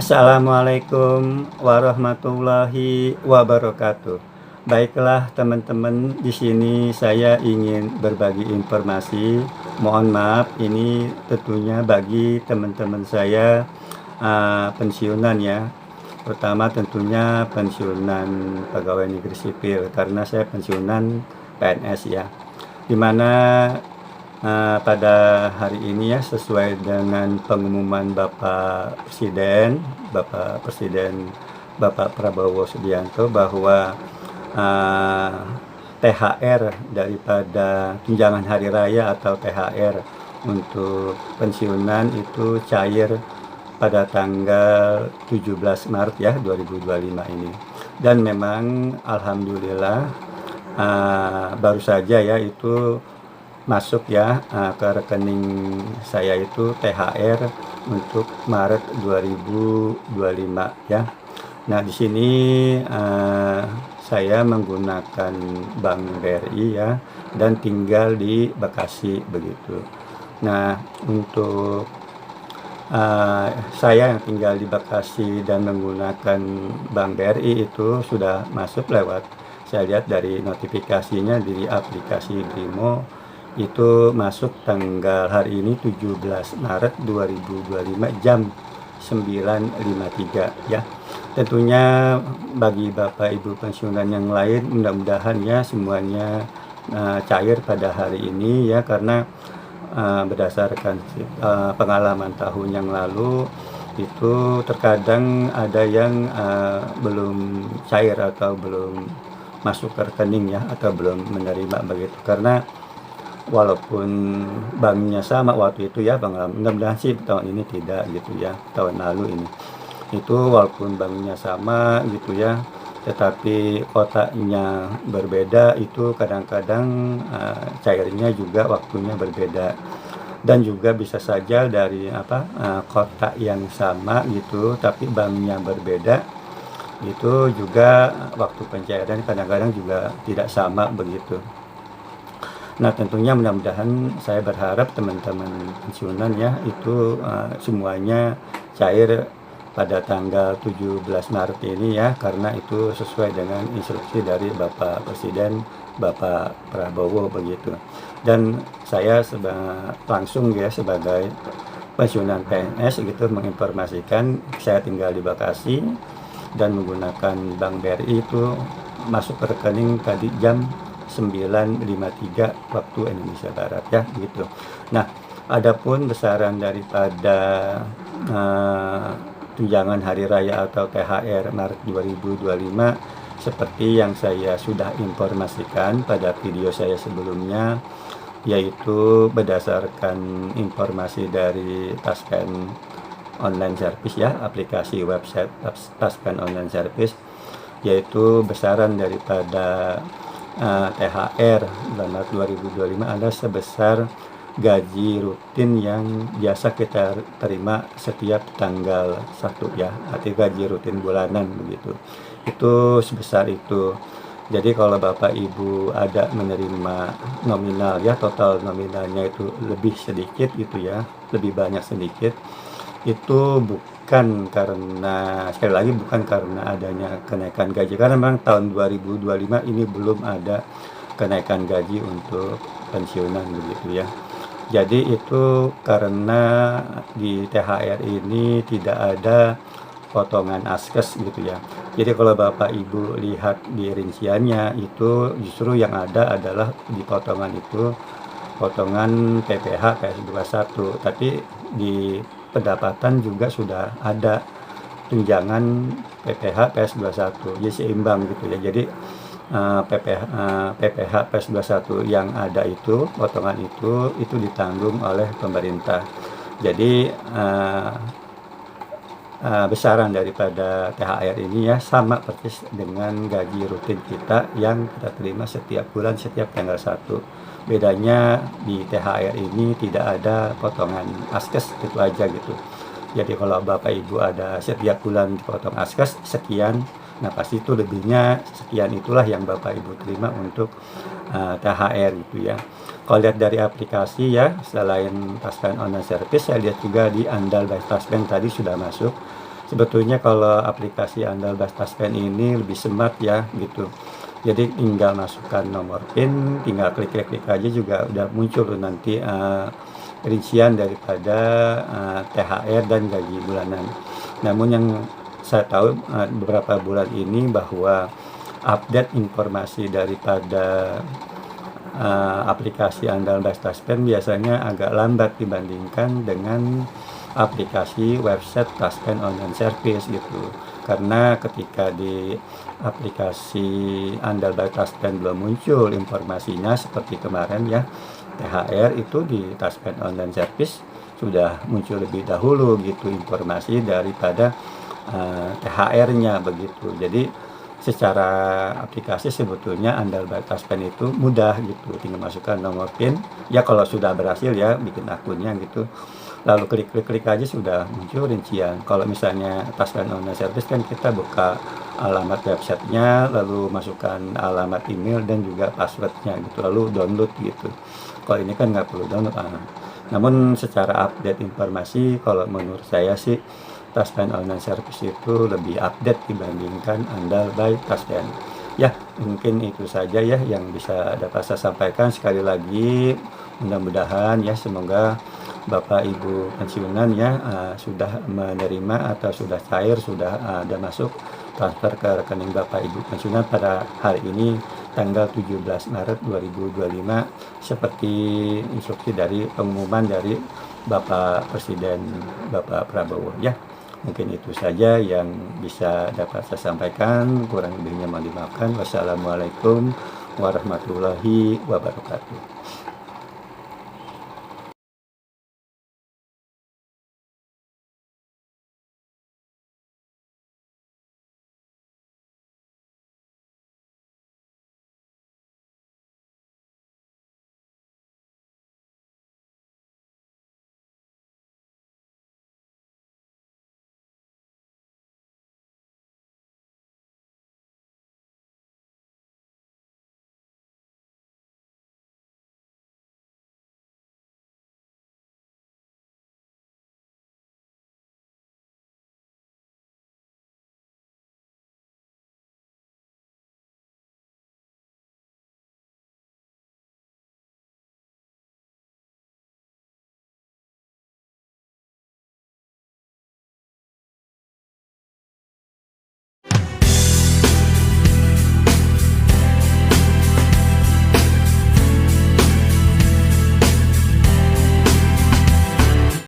Assalamualaikum warahmatullahi wabarakatuh. Baiklah teman-teman, di sini saya ingin berbagi informasi. Mohon maaf, ini tentunya bagi teman-teman saya pensiunan ya, terutama tentunya pensiunan pegawai negeri sipil karena saya pensiunan PNS ya. Dimana pada hari ini ya, sesuai dengan pengumuman Bapak Presiden Bapak Prabowo Subianto bahwa THR daripada tunjangan hari raya atau THR untuk pensiunan itu cair pada tanggal 17 Maret ya 2025 ini. Dan memang alhamdulillah baru saja ya itu masuk ya ke rekening saya itu THR untuk Maret 2025 ya. Nah, di sini saya menggunakan Bank BRI ya dan tinggal di Bekasi begitu. Nah, untuk saya yang tinggal di Bekasi dan menggunakan Bank BRI itu sudah masuk lewat, saya lihat dari notifikasinya di aplikasi Brimo itu masuk tanggal hari ini 17 Maret 2025 jam 9.53 ya. Tentunya bagi Bapak Ibu pensiunan yang lain mudah-mudahan ya semuanya cair pada hari ini ya, karena berdasarkan pengalaman tahun yang lalu itu terkadang ada yang belum cair atau belum masuk ke rekening ya, atau belum menerima begitu, karena walaupun banknya sama waktu itu ya, mudah-mudahan sih tahun ini tidak gitu ya, tahun lalu ini itu walaupun banknya sama gitu ya, tetapi kotaknya berbeda, itu kadang-kadang cairnya juga waktunya berbeda. Dan juga bisa saja dari kotak yang sama gitu tapi banknya berbeda, itu juga waktu pencairan kadang-kadang juga tidak sama begitu. Nah, tentunya mudah-mudahan saya berharap teman-teman pensiunan ya itu semuanya cair pada tanggal 17 Maret ini ya, karena itu sesuai dengan instruksi dari Bapak Presiden Bapak Prabowo begitu. Dan saya langsung ya sebagai pensiunan PNS gitu menginformasikan saya tinggal di Bekasi dan menggunakan Bank BRI itu masuk ke rekening tadi jam 9.53 waktu Indonesia Barat ya gitu. Nah, adapun besaran daripada tunjangan hari raya atau THR Maret 2025 seperti yang saya sudah informasikan pada video saya sebelumnya, yaitu berdasarkan informasi dari Taspen Online Service ya, aplikasi website Taspen Online Service, yaitu besaran daripada THR bulan Maret 2025 ada sebesar gaji rutin yang biasa kita terima setiap tanggal 1 ya, arti gaji rutin bulanan begitu. Itu sebesar itu. Jadi kalau Bapak Ibu ada menerima nominal ya, total nominalnya itu lebih sedikit gitu ya, lebih banyak sedikit, itu bukan karena, sekali lagi bukan karena adanya kenaikan gaji, karena memang tahun 2025 ini belum ada kenaikan gaji untuk pensiunan begitu ya. Jadi itu karena di THR ini tidak ada potongan askes gitu ya. Jadi kalau Bapak Ibu lihat di rinciannya itu justru yang ada adalah di potongan itu potongan PPh PS21, tapi di pendapatan juga sudah ada tunjangan PPh PS21, jadi seimbang gitu ya. Jadi PPh PS21 yang ada itu, potongan itu ditanggung oleh pemerintah. Jadi besaran daripada THR ini ya sama persis dengan gaji rutin kita yang kita terima setiap bulan setiap tanggal 1. Bedanya di THR ini tidak ada potongan askes, itu aja gitu. Jadi kalau Bapak Ibu ada setiap bulan dipotong askes sekian, nah pasti itu lebihnya sekian, itulah yang Bapak Ibu terima untuk THR gitu ya. Kalau lihat dari aplikasi ya, selain Taspen Online Service, saya lihat juga di Andal by Taspen tadi sudah masuk. Sebetulnya kalau aplikasi andal Taspen ini lebih smart ya gitu. Jadi tinggal masukkan nomor PIN, tinggal klik-klik aja juga udah muncul tuh nanti, rincian daripada, THR dan gaji bulanan. Namun yang saya tahu, beberapa bulan ini bahwa update informasi daripada, aplikasi andal Taspen biasanya agak lambat dibandingkan dengan aplikasi website Taspen Online Service gitu. Karena ketika di aplikasi andal Taspen belum muncul informasinya seperti kemarin ya, THR itu di Taspen Online Service sudah muncul lebih dahulu gitu informasi daripada, THR-nya begitu. Jadi secara aplikasi sebetulnya andal Taspen itu mudah gitu, tinggal masukkan nomor PIN, ya kalau sudah berhasil ya bikin akunnya gitu, lalu klik aja sudah muncul rincian. Kalau misalnya Taspen Online Service kan kita buka alamat websitenya, lalu masukkan alamat email dan juga passwordnya gitu, lalu download gitu. Kalau ini kan nggak perlu download. Namun secara update informasi kalau menurut saya sih Taspen Online Service itu lebih update dibandingkan andal by Taspen. Ya, mungkin itu saja ya yang bisa dapat saya sampaikan. Sekali lagi mudah-mudahan ya semoga Bapak Ibu pensiunan ya, sudah menerima atau sudah cair, sudah ada masuk transfer ke rekening Bapak Ibu pensiunan pada hari ini tanggal 17 Maret 2025 seperti instruksi dari pengumuman dari Bapak Presiden Bapak Prabowo ya. Mungkin itu saja yang bisa dapat saya sampaikan, kurang lebihnya mohon dimaafkan. Wassalamualaikum warahmatullahi wabarakatuh.